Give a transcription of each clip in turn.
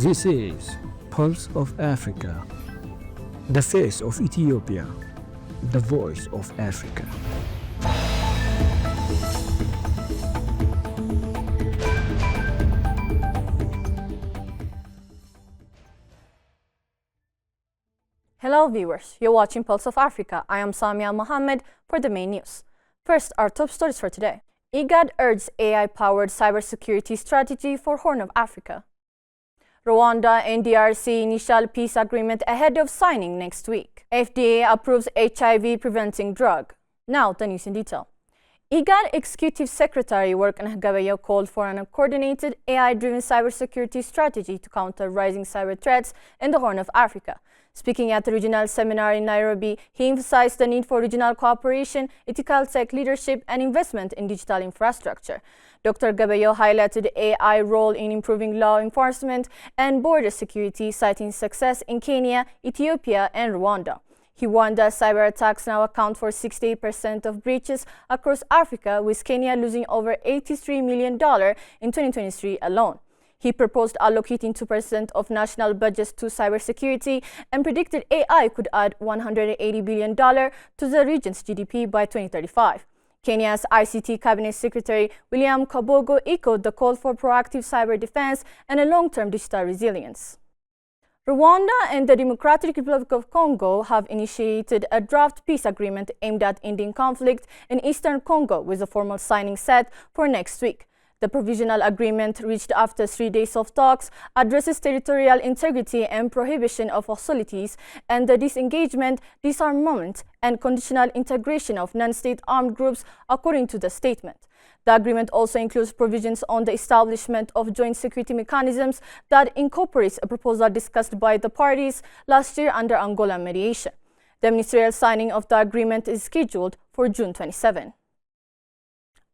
This is Pulse of Africa, the face of Ethiopia, the voice of Africa. Hello viewers, you're watching Pulse of Africa. I am Samia Mohammed for the main news. First, our top stories for today. IGAD urges AI-powered cybersecurity strategy for Horn of Africa. Rwanda and DRC initial peace agreement ahead of signing next week. FDA approves HIV preventing drug. Now the news in detail. IGAD Executive Secretary Workneh Gabayo called for an coordinated AI-driven cybersecurity strategy to counter rising cyber threats in the Horn of Africa. Speaking at the regional seminar in Nairobi, he emphasized the need for regional cooperation, ethical tech leadership, and investment in digital infrastructure. Dr. Gabayo highlighted AI's role in improving law enforcement and border security, citing success in Kenya, Ethiopia, and Rwanda. He warned that cyber attacks now account for 68% of breaches across Africa, with Kenya losing over $83 million in 2023 alone. He proposed allocating 2% of national budgets to cybersecurity and predicted AI could add $180 billion to the region's GDP by 2035. Kenya's ICT Cabinet Secretary William Kabogo echoed the call for proactive cyber defense and a long-term digital resilience. Rwanda and the Democratic Republic of Congo have initiated a draft peace agreement aimed at ending conflict in eastern Congo, with a formal signing set for next week. The provisional agreement, reached after 3 days of talks, addresses territorial integrity and prohibition of hostilities and the disengagement, disarmament, and conditional integration of non-state armed groups, according to the statement. The agreement also includes provisions on the establishment of joint security mechanisms that incorporates a proposal discussed by the parties last year under Angola mediation. The ministerial signing of the agreement is scheduled for June 27.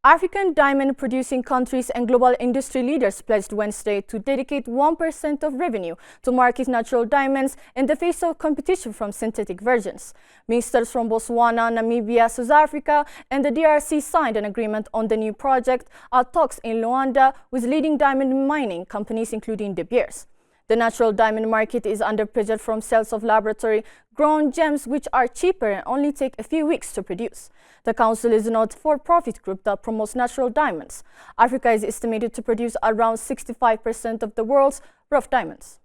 African diamond-producing countries and global industry leaders pledged Wednesday to dedicate 1% of revenue to market natural diamonds in the face of competition from synthetic versions. Ministers from Botswana, Namibia, South Africa, and the DRC signed an agreement on the new project at talks in Luanda with leading diamond mining companies, including De Beers. The natural diamond market is under pressure from sales of laboratory-grown gems, which are cheaper and only take a few weeks to produce. The Council is a not-for-profit group that promotes natural diamonds. Africa is estimated to produce around 65% of the world's rough diamonds.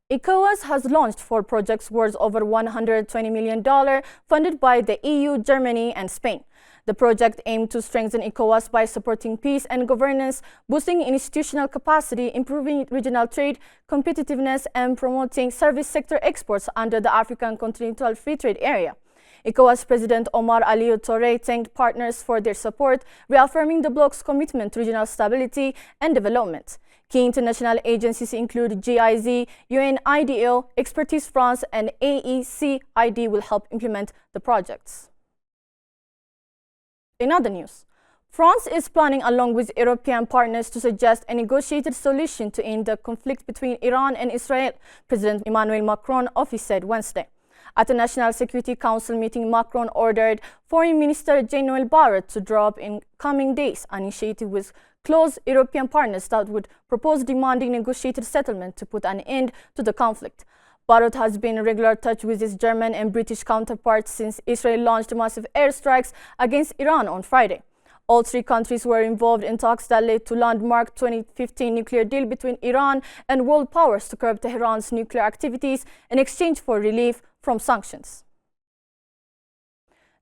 ECOWAS has launched 4 projects worth over $120 million, funded by the EU, Germany, and Spain. The project aimed to strengthen ECOWAS by supporting peace and governance, boosting institutional capacity, improving regional trade, competitiveness, and promoting service sector exports under the African Continental Free Trade Area. ECOWAS President Omar Aliou Touré thanked partners for their support, reaffirming the bloc's commitment to regional stability and development. Key international agencies include GIZ, UNIDO, Expertise France, and AECID will help implement the projects. In other news, France is planning, along with European partners, to suggest a negotiated solution to end the conflict between Iran and Israel, President Emmanuel Macron's office said Wednesday. At a National Security Council meeting, Macron ordered Foreign Minister Jean-Noël Barrot to draw up in coming days an initiative with close European partners that would propose demanding negotiated settlement to put an end to the conflict. Barrot has been in regular touch with his German and British counterparts since Israel launched massive airstrikes against Iran on Friday. All 3 countries were involved in talks that led to landmark 2015 nuclear deal between Iran and world powers to curb Tehran's nuclear activities in exchange for relief from sanctions.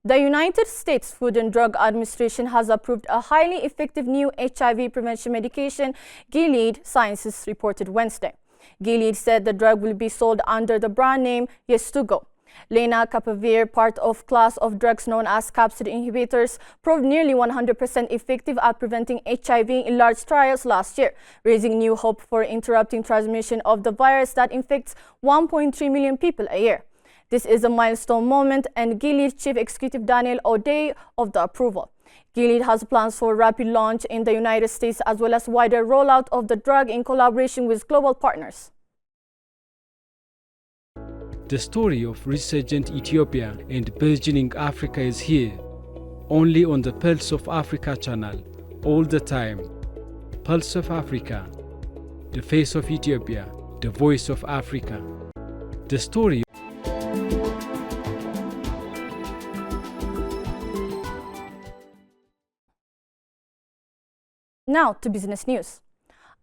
The United States Food and Drug Administration has approved a highly effective new HIV prevention medication, Gilead Sciences reported Wednesday. Gilead said the drug will be sold under the brand name Yeztugo. Lenacapavir, part of class of drugs known as capsid inhibitors, proved nearly 100% effective at preventing HIV in large trials last year, raising new hope for interrupting transmission of the virus that infects 1.3 million people a year. This is a milestone moment, and Gilead Chief Executive Daniel O'Day of the approval. Gilead has plans for rapid launch in the United States as well as wider rollout of the drug in collaboration with global partners. The story of resurgent Ethiopia and burgeoning Africa is here, only on the Pulse of Africa channel, all the time. Pulse of Africa, the face of Ethiopia, the voice of Africa. The story. Now to business news.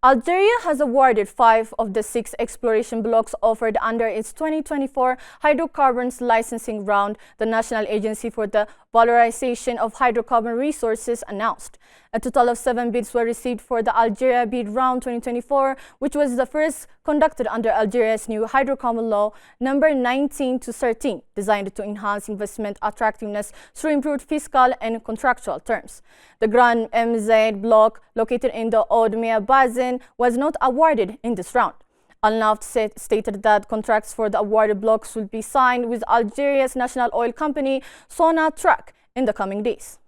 Algeria has awarded 5 of the 6 exploration blocks offered under its 2024 hydrocarbons licensing round, the National Agency for the Valorization of Hydrocarbon Resources announced. A total of 7 bids were received for the Algeria Bid Round 2024, which was the first conducted under Algeria's new hydrocarbon law number 19/13, designed to enhance investment attractiveness through improved fiscal and contractual terms. The Grand MZ block, located in the Oud-Mea Basin, was not awarded in this round. Al-Naft stated that contracts for the awarded blocks will be signed with Algeria's national oil company, Sonatrach, in the coming days.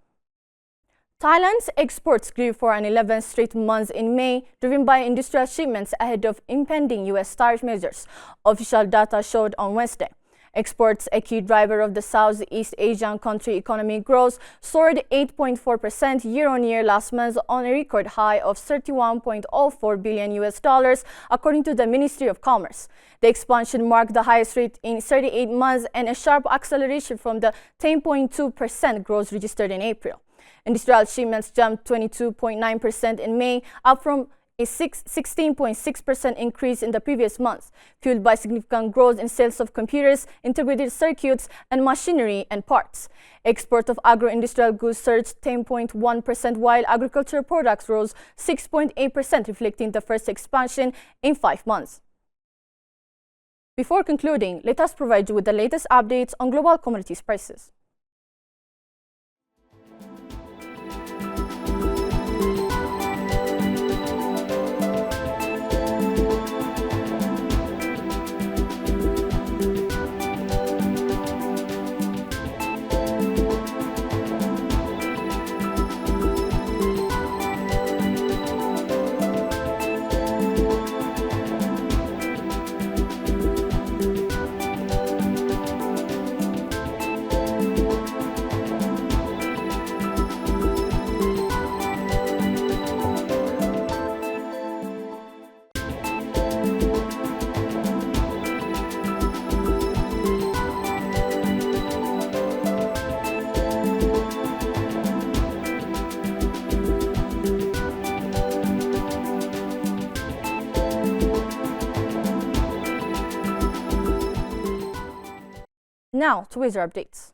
Thailand's exports grew for an 11th straight month in May, driven by industrial shipments ahead of impending U.S. tariff measures, official data showed on Wednesday. Exports, a key driver of the Southeast Asian country economic growth, soared 8.4% year-on-year last month on a record high of $31.04 billion, according to the Ministry of Commerce. The expansion marked the highest rate in 38 months and a sharp acceleration from the 10.2% growth registered in April. Industrial shipments jumped 22.9% in May, up from a 16.6% increase in the previous month, fueled by significant growth in sales of computers, integrated circuits, and machinery and parts. Export of agro-industrial goods surged 10.1%, while agricultural products rose 6.8%, reflecting the first expansion in 5 months. Before concluding, let us provide you with the latest updates on global commodities prices. Now to weather updates.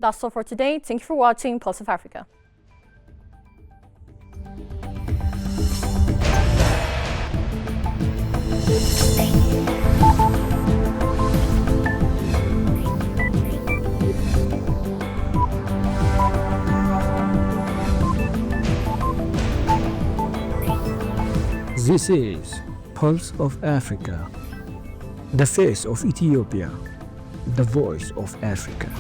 That's all for today. Thank you for watching Pulse of Africa. This is Pulse of Africa, the face of Ethiopia, the voice of Africa.